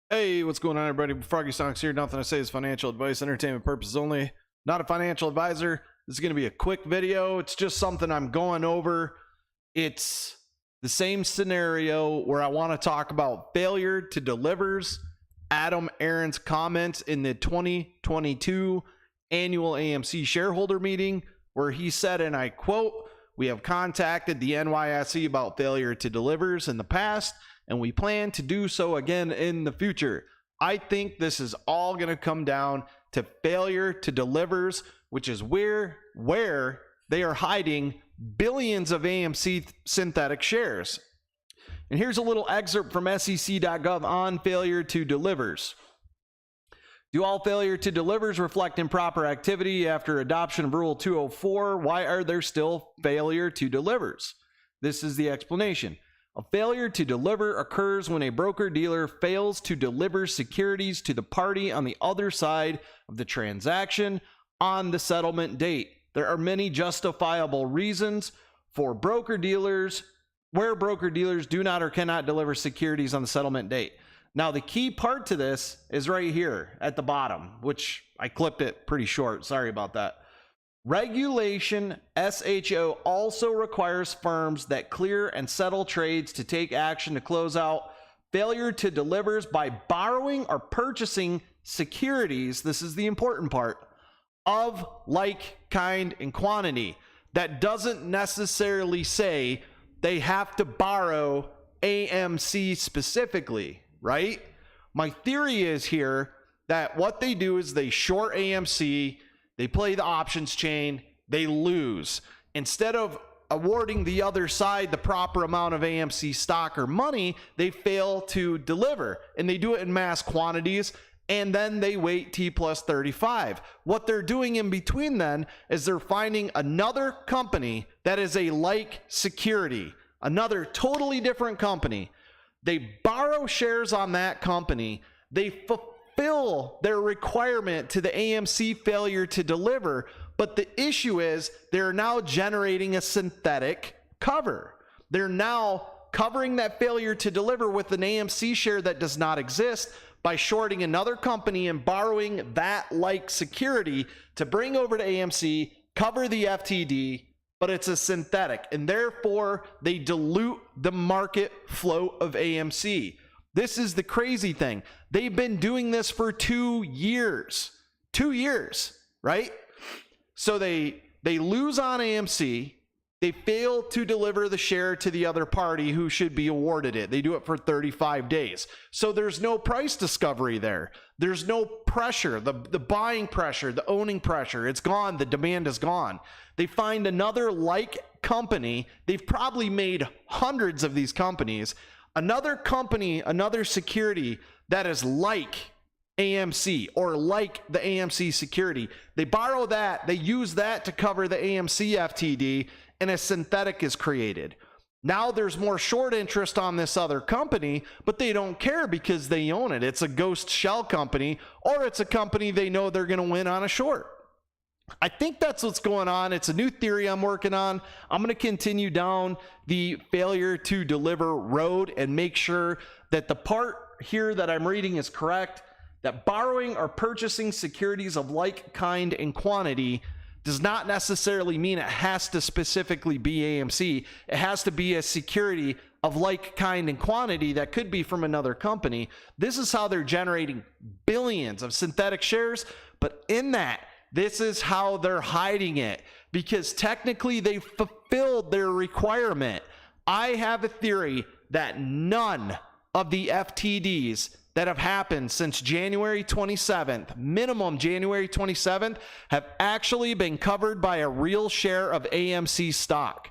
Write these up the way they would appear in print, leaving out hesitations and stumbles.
Hey, what's going on, everybody? Froggy Sonics here. Nothing I say is financial advice, entertainment purposes only. Not a financial advisor. This is going to be a quick video. It's just something I'm going over. It's the same scenario where I want to talk about failure to delivers. Adam Aron's comments in the 2022 annual AMC shareholder meeting, where he said, and I quote, "We have contacted the NYSE about failure to delivers in the past, and we plan to do so again in the future." I think this is all going to come down to failure to delivers, which is where they are hiding billions of AMC synthetic shares. And here's a little excerpt from SEC.gov on failure to delivers. Do all failure to delivers reflect improper activity after adoption of Rule 204? Why are there still failure to delivers? This is the explanation. A failure to deliver occurs when a broker-dealer fails to deliver securities to the party on the other side of the transaction on the settlement date. There are many justifiable reasons for broker-dealers where broker-dealers do not or cannot deliver securities on the settlement date. Now, the key part to this is right here at the bottom, which I clipped it pretty short. Sorry about that. Regulation SHO also requires firms that clear and settle trades to take action to close out failure to delivers by borrowing or purchasing securities. This is the important part, of like, kind, and quantity. That doesn't necessarily say they have to borrow AMC specifically, right? My theory is here that what they do is they short AMC, they play the options chain, they lose. Instead of awarding the other side the proper amount of AMC stock or money, they fail to deliver, and they do it in mass quantities, and then they wait T plus 35. What they're doing in between then is they're finding another company that is a like security, another totally different company. They borrow shares on that company, they fulfill their requirement to the AMC failure to deliver, but the issue is they're now generating a synthetic cover. They're now covering that failure to deliver with an AMC share that does not exist by shorting another company and borrowing that like security to bring over to AMC, cover the FTD, but it's a synthetic, and therefore they dilute the market float of AMC. This is the crazy thing. They've been doing this for 2 years. 2 years, right? So they lose on AMC. They fail to deliver the share to the other party who should be awarded it. They do it for 35 days. So there's no price discovery there. There's no pressure, the buying pressure, the owning pressure. It's gone. The demand is gone. They find another like company. They've probably made hundreds of these companies. Another company, another security that is like AMC or like the AMC security. They borrow that, they use that to cover the AMC FTD, and a synthetic is created. Now there's more short interest on this other company, but they don't care because they own it. It's a ghost shell company, or it's a company they know they're going to win on a short. I think that's what's going on. It's a new theory I'm working on. I'm going to continue down the failure to deliver road and make sure that the part here that I'm reading is correct, that borrowing or purchasing securities of like, kind, and quantity does not necessarily mean it has to specifically be AMC. It has to be a security of like, kind, and quantity that could be from another company. This is how they're generating billions of synthetic shares, but in that, this is how they're hiding it, because technically they fulfilled their requirement. I have a theory that none of the FTDs that have happened since January 27th, minimum January 27th, have actually been covered by a real share of AMC stock.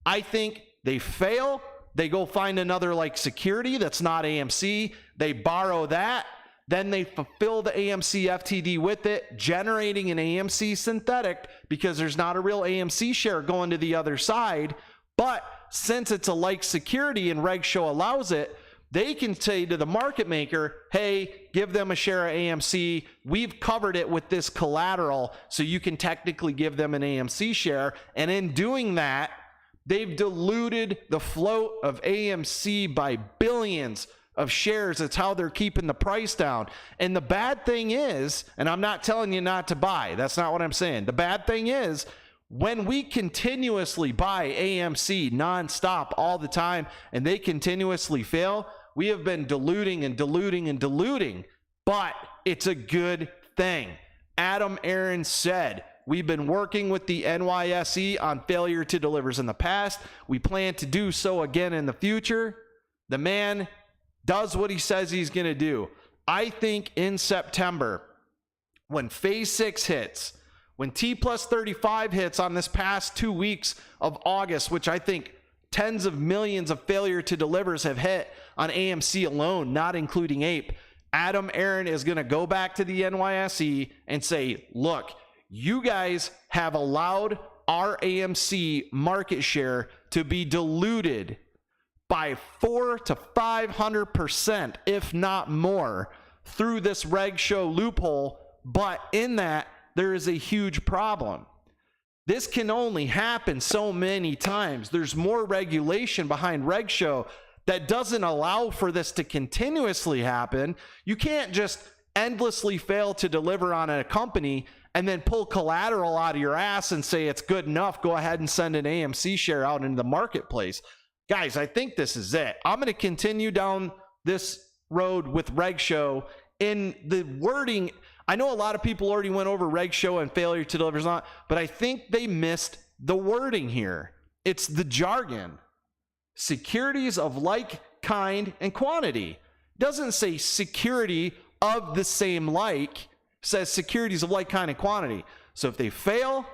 I think they fail. They go find another like security that's not AMC. They borrow that. Then they fulfill the AMC FTD with it, generating an AMC synthetic because there's not a real AMC share going to the other side. But since it's a like security and Reg Show allows it, they can say to the market maker, hey, give them a share of AMC. We've covered it with this collateral, so you can technically give them an AMC share. And in doing that, they've diluted the float of AMC by billions of shares. It's how they're keeping the price down. And the bad thing is, and I'm not telling you not to buy, that's not what I'm saying. The bad thing is, when we continuously buy AMC nonstop all the time and they continuously fail, we have been diluting and diluting and diluting. But it's a good thing. Adam Aaron said, we've been working with the NYSE on failure to delivers in the past. We plan to do so again in the future. The man does what he says he's going to do. I think in September, when phase 6 hits, when T plus 35 hits on this past 2 weeks of August, which I think tens of millions of failure to delivers have hit on AMC alone, not including APE, Adam Aaron is going to go back to the NYSE and say, look, you guys have allowed our AMC market share to be diluted by 400 to 500%, if not more, through this reg show loophole. But in that, there is a huge problem. This can only happen so many times. There's more regulation behind reg show that doesn't allow for this to continuously happen. You can't just endlessly fail to deliver on a company and then pull collateral out of your ass and say it's good enough. Go ahead and send an AMC share out into the marketplace. Guys, I think this is it. I'm going to continue down this road with reg show in the wording. I know a lot of people already went over reg show and failure to deliver not, but I think they missed the wording here. It's the jargon. Securities of like kind and quantity. It doesn't say security of the same like. It says securities of like kind and quantity. So if they fail,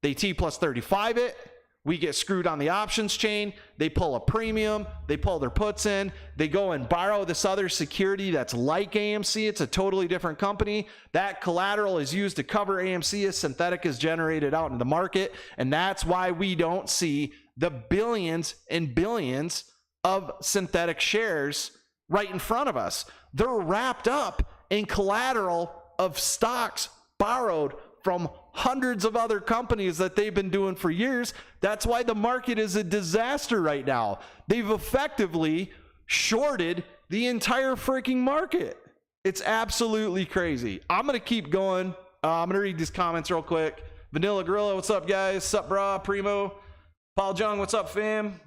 they T plus 35 it. We get screwed on the options chain. They pull a premium. They pull their puts in. They go and borrow this other security that's like AMC. It's a totally different company. That collateral is used to cover AMC as synthetic is generated out in the market. And that's why we don't see the billions and billions of synthetic shares right in front of us. They're wrapped up in collateral of stocks borrowed from hundreds of other companies that they've been doing for years. That's why the market is a disaster right now. They've effectively shorted the entire freaking market. It's absolutely crazy. I'm going to keep going. I'm going to read these comments real quick. Vanilla Gorilla, what's up, guys? Sup, brah? Primo. Paul Jung, what's up, fam?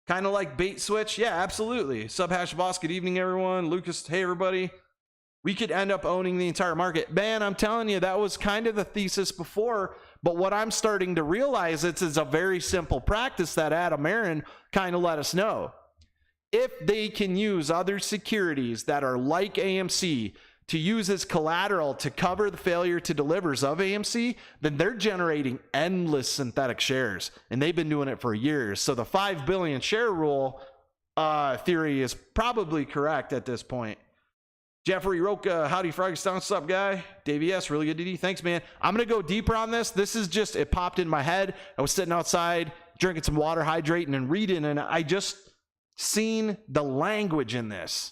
Kind of like bait switch? Yeah, absolutely. Sub Hash Boss, good evening, everyone. Lucas, hey, everybody. We could end up owning the entire market. Man, I'm telling you, that was kind of the thesis before, but what I'm starting to realize is a very simple practice that Adam Aaron kind of let us know. If they can use other securities that are like AMC to use as collateral to cover the failure to delivers of AMC, then they're generating endless synthetic shares, and they've been doing it for years. So the 5 billion share rule theory is probably correct at this point. Jeffrey Roca, howdy Froggy, what's up, guy? Davey S, really good DD. Thanks, man. I'm going to go deeper on this. This is just, it popped in my head. I was sitting outside drinking some water, hydrating and reading, and I just seen the language in this.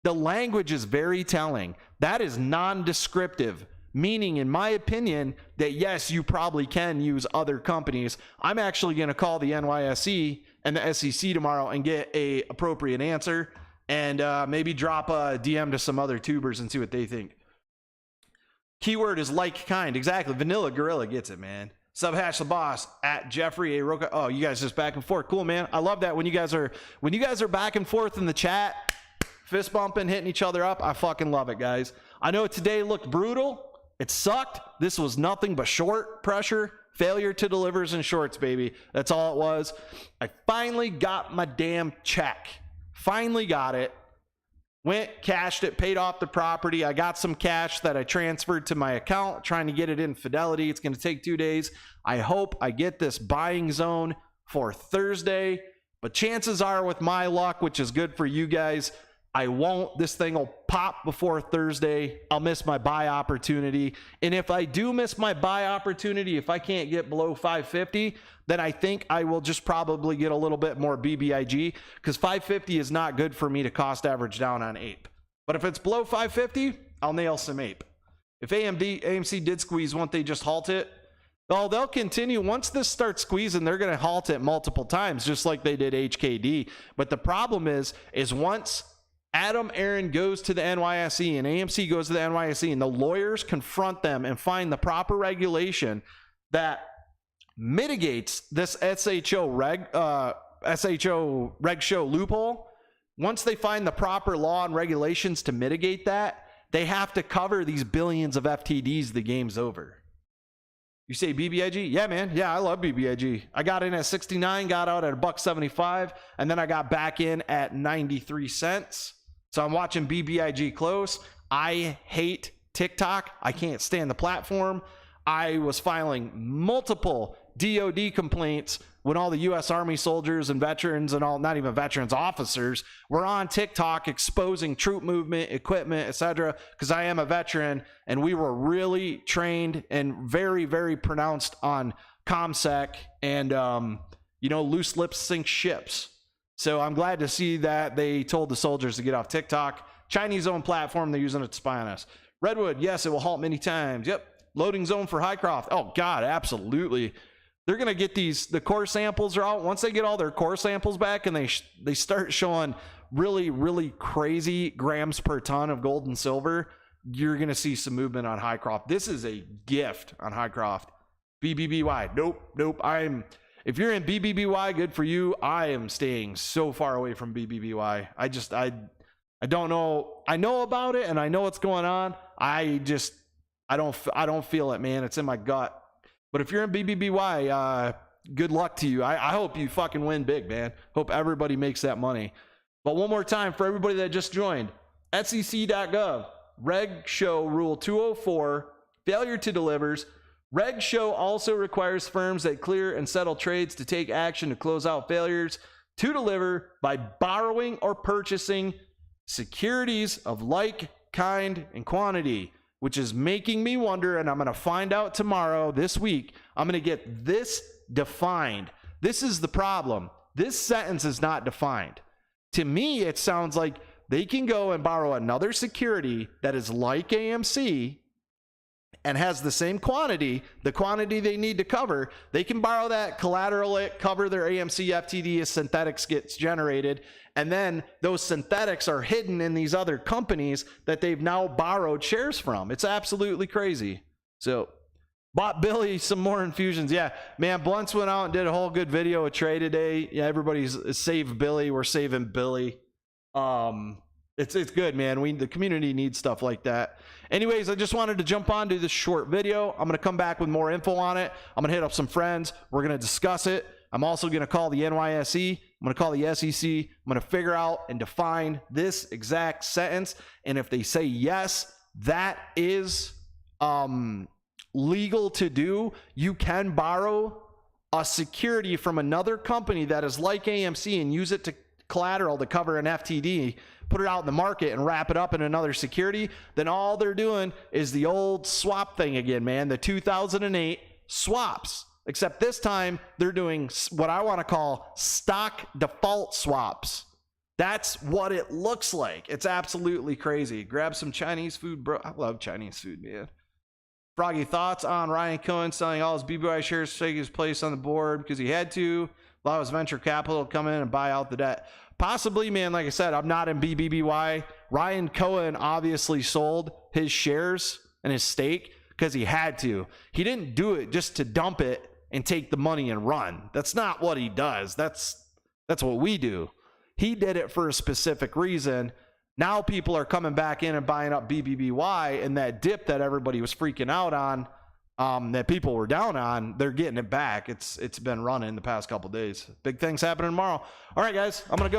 The language is very telling. That is non-descriptive, meaning, in my opinion, that yes, you probably can use other companies. I'm actually going to call the NYSE and the SEC tomorrow and get a appropriate answer. And maybe drop a DM to some other tubers and see what they think. Keyword is like kind. Exactly. Vanilla Gorilla gets it, man. Subhash the boss at Jeffrey A. Roca. Oh, you guys just back and forth. Cool, man. I love that when you guys are back and forth in the chat, fist bumping, hitting each other up. I fucking love it, guys. I know today looked brutal. It sucked. This was nothing but short pressure, failure to delivers and shorts, baby. That's all it was. I finally got my damn check. Finally got it. Went, cashed it, paid off the property. I got some cash that I transferred to my account, trying to get it in Fidelity. It's going to take 2 days. I hope I get this buying zone for Thursday. But chances are, with my luck, which is good for you guys, I won't. This thing will pop before Thursday. I'll miss my buy opportunity. And if I do miss my buy opportunity, if I can't get below 550, then I think I will just probably get a little bit more BBIG, because 550 is not good for me to cost average down on APE. But if it's below 550, I'll nail some APE. If AMC did squeeze, won't they just halt it? Well, they'll continue. Once this starts squeezing, they're going to halt it multiple times, just like they did HKD. But the problem is once Adam Aaron goes to the NYSE and AMC goes to the NYSE, and the lawyers confront them and find the proper regulation that mitigates this SHO reg show loophole. Once they find the proper law and regulations to mitigate that, they have to cover these billions of FTDs. The game's over. You say BBIG? Yeah, man. Yeah, I love BBIG. I got in at 69, got out at $1.75, and then I got back in at 93 cents. So I'm watching BBIG close. I hate TikTok. I can't stand the platform. I was filing multiple DOD complaints when all the U.S. Army soldiers and veterans and all, not even veterans, officers were on TikTok exposing troop movement, equipment, etc. Because I am a veteran, and we were really trained and very, very pronounced on ComSec and, loose lips sink ships. So I'm glad to see that they told the soldiers to get off TikTok. Chinese-owned platform, they're using it to spy on us. Redwood, yes, it will halt many times. Yep. Loading zone for Highcroft. Oh, God, absolutely. They're going to get the core samples are out. Once they get all their core samples back and they start showing really, really crazy grams per ton of gold and silver, you're going to see some movement on Highcroft. This is a gift on Highcroft. BBBY. Nope. If you're in BBBY, good for you. I am staying so far away from BBBY. I don't know. I know about it and I know what's going on. I don't feel it, man. It's in my gut. But if you're in BBBY, good luck to you. I hope you fucking win big, man. Hope everybody makes that money. But one more time for everybody that just joined, SEC.gov, Reg Show Rule 204, failure to delivers. Reg Show also requires firms that clear and settle trades to take action to close out failures to deliver by borrowing or purchasing securities of like kind and quantity, which is making me wonder, and I'm going to find out tomorrow, this week, I'm going to get this defined. This is the problem. This sentence is not defined. To me, it sounds like they can go and borrow another security that is like AMC and has the same quantity, the quantity they need to cover. They can borrow that, collateral it, cover their AMC FTD as synthetics gets generated, and then those synthetics are hidden in these other companies that they've now borrowed shares from. It's absolutely crazy. So, bought Billy some more infusions. Yeah, man, Blunts went out and did a whole good video of trade today. Yeah, everybody's save Billy. We're saving Billy. It's good, man. The community needs stuff like that. Anyways, I just wanted to jump on to this short video. I'm going to come back with more info on it. I'm going to hit up some friends. We're going to discuss it. I'm also going to call the NYSE. I'm going to call the SEC. I'm going to figure out and define this exact sentence. And if they say yes, that is legal to do. You can borrow a security from another company that is like AMC and use it to collateral to cover an FTD, put it out in the market and wrap it up in another security. Then all they're doing is the old swap thing again, man. The 2008 swaps. Except this time, they're doing what I want to call stock default swaps. That's what it looks like. It's absolutely crazy. Grab some Chinese food, bro. I love Chinese food, man. Froggy, thoughts on Ryan Cohen selling all his BBY shares to take his place on the board because he had to allow his venture capital to come in and buy out the debt? Possibly, man. Like I said, I'm not in BBBY. Ryan Cohen obviously sold his shares and his stake because he had to. He didn't do it just to dump it and take the money and run. That's not what he does. That's what we do. He did it for a specific reason. Now people are coming back in and buying up BBBY, and that dip that everybody was freaking out on, that people were down on, they're getting it back. It's been running the past couple days. Big things happening tomorrow. All right, guys, I'm gonna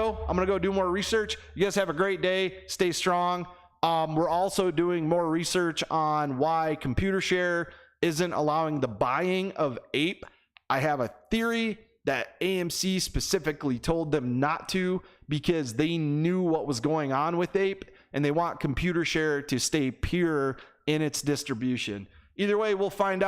go do more research. You guys have a great day. Stay strong. We're also doing more research on why ComputerShare isn't allowing the buying of APE. I have a theory that AMC specifically told them not to because they knew what was going on with APE, and they want ComputerShare to stay pure in its distribution. Either way, we'll find out.